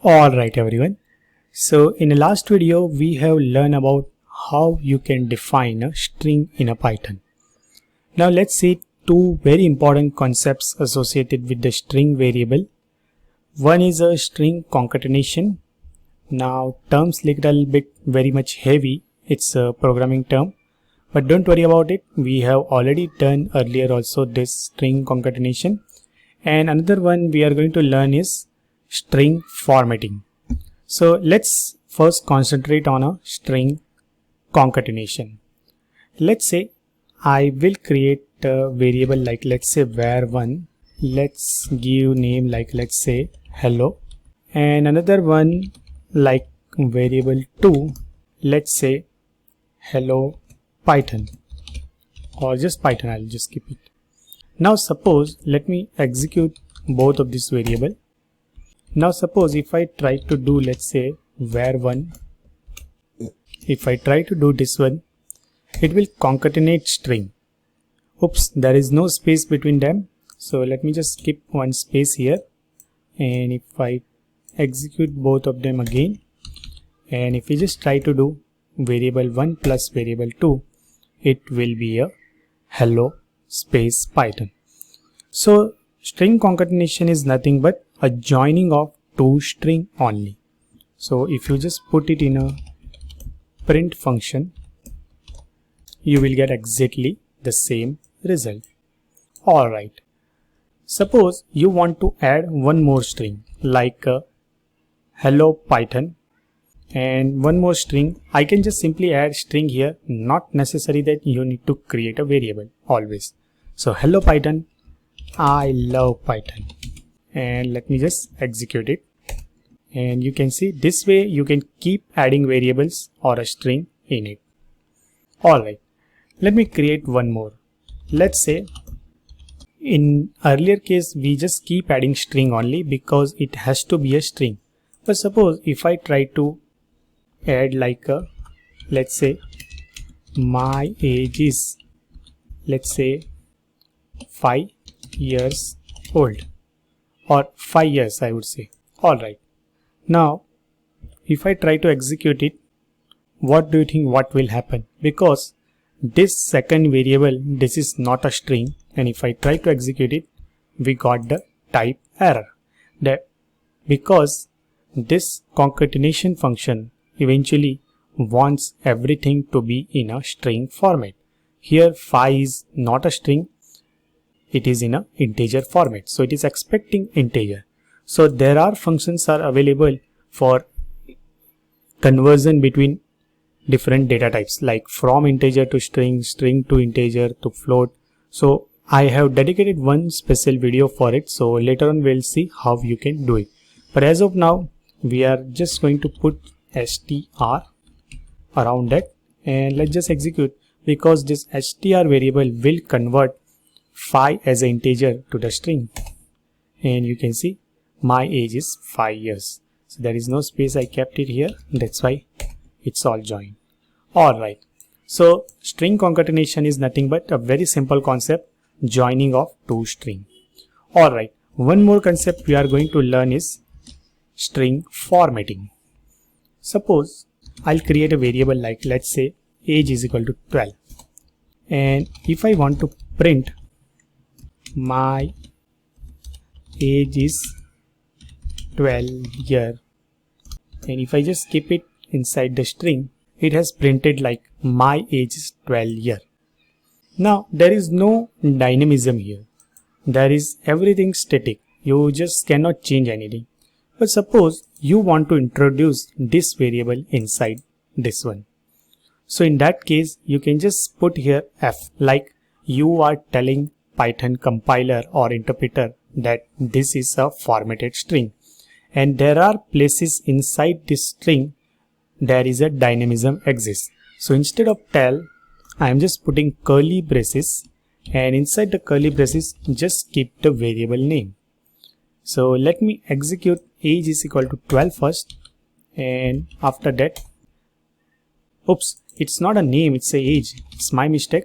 Alright everyone, so in the last video we have learned about how you can define a string in a Python. Now let's see two very important concepts associated with the string variable. One is a string concatenation. Now terms little bit very much heavy, it's a programming term, but don't worry about it, we have already done earlier also this string concatenation. And another one we are going to learn is string formatting. So let's first concentrate on a string concatenation. Let's say I will create a variable like let's say var1. Let's give name like let's say hello, and another one like variable 2, let's say hello Python, or just Python, I'll just keep it. Now suppose let me execute both of this variable. Now suppose if I try to do let's say var1, if I try to do this one, it will concatenate string. Oops, there is no space between them, so let me just skip one space here, and if I execute both of them again, and if we just try to do variable 1 plus variable 2, it will be a hello space Python. So string concatenation is nothing but a joining of two string only. So if you just put it in a print function, you will get exactly the same result. Alright, suppose you want to add one more string like hello Python and one more string. I can just simply add string here, not necessary that you need to create a variable always. So hello Python, I love Python, and let me just execute it, and you can see this way you can keep adding variables or a string in it. Alright, let me create one more. Let's say in earlier case we just keep adding string only because it has to be a string, but suppose if I try to add like a let's say my age is let's say 5 years old, or 5 years I would say. Alright, now if I try to execute it, what do you think what will happen? Because this second variable, this is not a string, and if I try to execute it, we got the type error. That because this concatenation function eventually wants everything to be in a string format. Here 5 is not a string, it is in a integer format, so it is expecting integer. So there are functions are available for conversion between different data types, like from integer to string, string to integer to float. So I have dedicated one special video for it, so later on we'll see how you can do it. But as of now we are just going to put str around that, and let's just execute, because this str variable will convert 5 as an integer to the string, and you can see my age is 5 years. So there is no space, I kept it here, that's why it's all joined. Alright, so string concatenation is nothing but a very simple concept, joining of two string. Alright, one more concept we are going to learn is string formatting. Suppose I'll create a variable like let's say age is equal to 12, and if I want to print my age is 12 year, and if I just keep it inside the string, it has printed like my age is 12 year. Now there is no dynamism here, there is everything static, you just cannot change anything. But suppose you want to introduce this variable inside this one, so in that case you can just put here f, like you are telling Python compiler or interpreter that this is a formatted string, and there are places inside this string there is a dynamism exists. So instead of tell, I am just putting curly braces, and inside the curly braces just keep the variable name. So let me execute age is equal to 12 first, and after that, oops, it's not a name, it's a age, it's my mistake.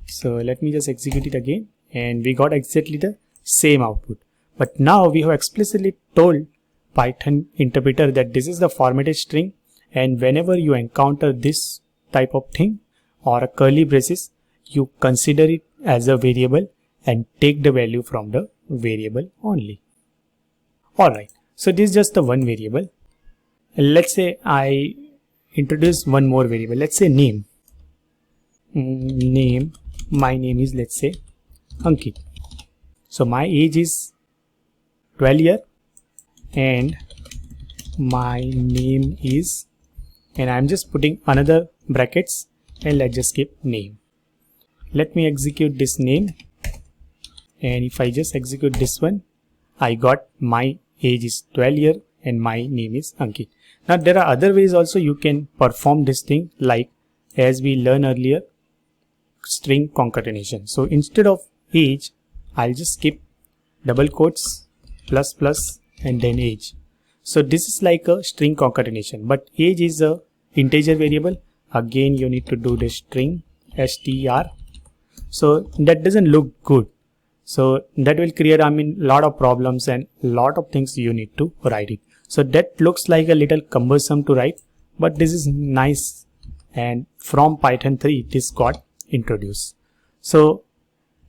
So let me just execute it again, and we got exactly the same output. But now we have explicitly told Python interpreter that this is the formatted string, and whenever you encounter this type of thing or a curly braces, you consider it as a variable and take the value from the variable only. Alright, so this is just the one variable. Let's say I introduce one more variable. Let's say name. My name is, let's say, Ankit. So my age is 12 years and my name is, and I'm just putting another brackets, and let's just keep name. Let me execute this name, and if I just execute this one, I got my age is 12 years and my name is Ankit. Now there are other ways also you can perform this thing, like as we learned earlier, string concatenation. So instead of age, I'll just skip double quotes plus plus and then age. So this is like a string concatenation, but age is a integer variable. Again you need to do the string str. So that doesn't look good. So that will create lot of problems and lot of things you need to write it. So that looks like a little cumbersome to write, but this is nice, and from Python 3 this got introduced. So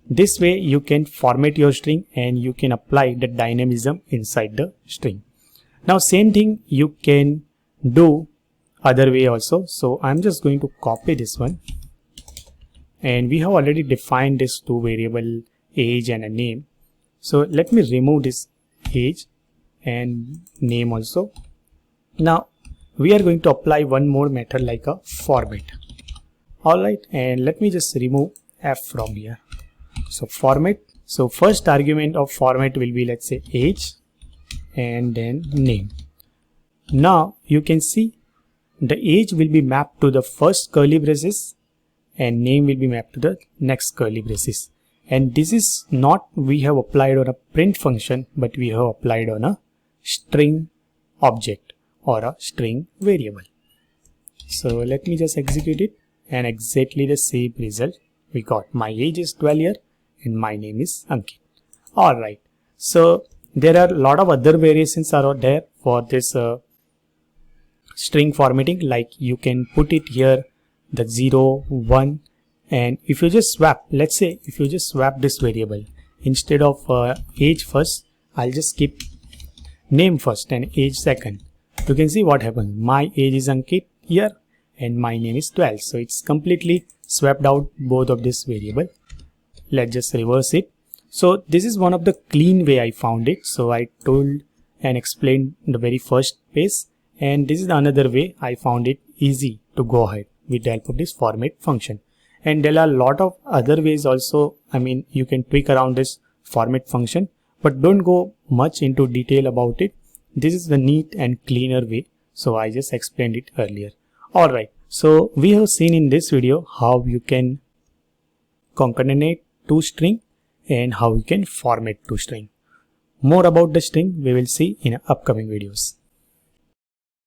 this way you can format your string and you can apply the dynamism inside the string. Now same thing you can do other way also. So I'm just going to copy this one, and we have already defined this two variable, age and a name. So let me remove this age and name also. Now we are going to apply one more method like a format. Alright, and let me just remove f from here. So format, so first argument of format will be, let's say, age and then name. Now you can see the age will be mapped to the first curly braces and name will be mapped to the next curly braces. And this is not we have applied on a print function, but we have applied on a string object or a string variable. So let me just execute it, and exactly the same result we got. My age is 12 years and my name is Ankit. Alright, so there are a lot of other variations are out there for this string formatting, like you can put it here the 0, 1, and if you just swap, let's say if you just swap this variable, instead of age first, I'll just keep name first and age second. You can see what happens. My age is Ankit here and my name is 12. So it's completely swapped out both of this variable. Let's just reverse it. So this is one of the clean way I found it. So I told and explained the very first page, and this is another way I found it easy to go ahead with the help of this format function. And there are a lot of other ways also. You can tweak around this format function, but don't go much into detail about it. This is the neat and cleaner way. So I just explained it earlier. Alright, so we have seen in this video how you can concatenate two string and how you can format two string. More about the string we will see in upcoming videos.